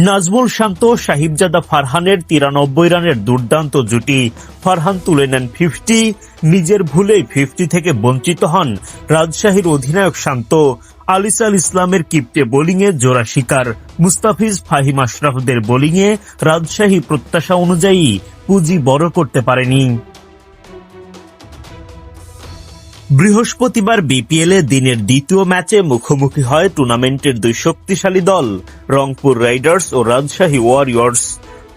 নাজমুল শান্ত সাহিবজাদা ফারহানের 93 রানের দুর্দান্ত জুটি। ফারহান তুলে নেন 50, নিজের ভুলেই 50 থেকে বঞ্চিত হন রাজশাহীর অধিনায়ক শান্ত। আলিস আল ইসলামের কিপ্টে বোলিংয়ে জোড়া শিকার। মুস্তাফিজ ফাহিম আশরাফদের বোলিংয়ে রাজশাহী প্রত্যাশা অনুযায়ী পুঁজি বড় করতে পারেনি। বৃহস্পতিবার বিপিএলে দিনের দ্বিতীয় ম্যাচে মুখোমুখি হয় টুর্নামেন্টের দুই শক্তিশালী দল রংপুর রাইডার্স ও রাজশাহী ওয়ারিয়র্স।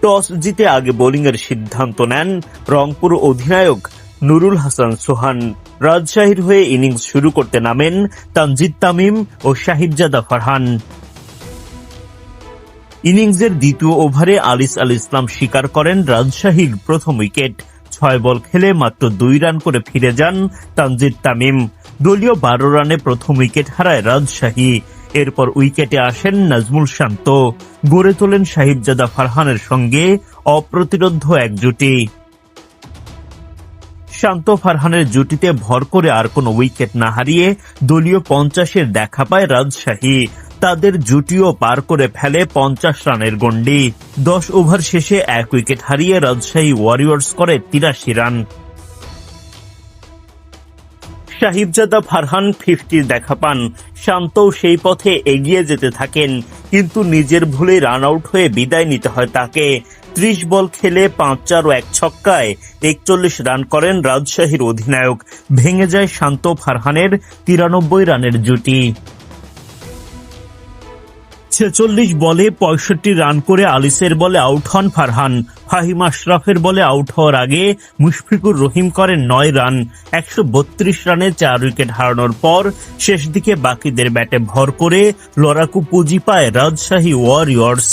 টস জিতে আগে বোলিংয়ের সিদ্ধান্ত নেন রংপুর অধিনায়ক নুরুল হাসান সোহান। রাজশাহীর হয়ে ইনিংস শুরু করতে নামেন তানজিদ তামিম ও সাহিবজাদা ফারহান। ইনিংসের দ্বিতীয় ওভারে আলিস আল ইসলাম শিকার করেন রাজশাহীর প্রথম উইকেট। 6 বল খেলে মাত্র 2 রান করে ফিরে যান তানজিদ তামিম। দলীয় 12 রানে প্রথম উইকেট হারায় রাজশাহী। এরপর উইকেটে আসেন নাজমুল শান্ত, গড়ে তোলেন সাহিবজাদা ফারহানের সঙ্গে অপ্রতিরোধ্য এক জুটি। শান্ত ফারহানের জুটিতে ভর করে আর কোনো উইকেট না হারিয়ে দলীয় 50-এর দেখা পায় রাজশাহী। তাদের জুটিও পার করে ফেলে 50 রানের গন্ডি। 10 ওভার শেষে 1 উইকেট হারিয়ে রাজশাহী ওয়ারিয়র্স করে 83 রান। সাহিবজাদা ফারহান 50 দেখা পান। শান্তও সেই পথে এগিয়ে যেতে থাকেন, কিন্তু নিজের ভুলে রান আউট হয়ে বিদায় নিতে হয় তাকে। 30 বল খেলে 5-4 ও 1 ছক্কায় 41 রান করেন রাজশাহীর অধিনায়ক। ভেঙে যায় শান্ত ফারহানের 93 রানের জুটি। 46 বলে 65 রান করে আলিসের বলে আউট হন ফারহান। ফাহিম আশরাফের বলে আউট হওয়ার আগে মুশফিকুর রহিম করেন 9 রান। 132 রানে 4 উইকেট হারানোর পর শেষ দিকে বাকিদের ব্যাটে ভর করে লড়াকু পুঁজি পায় রাজশাহী ওয়ারিয়র্স।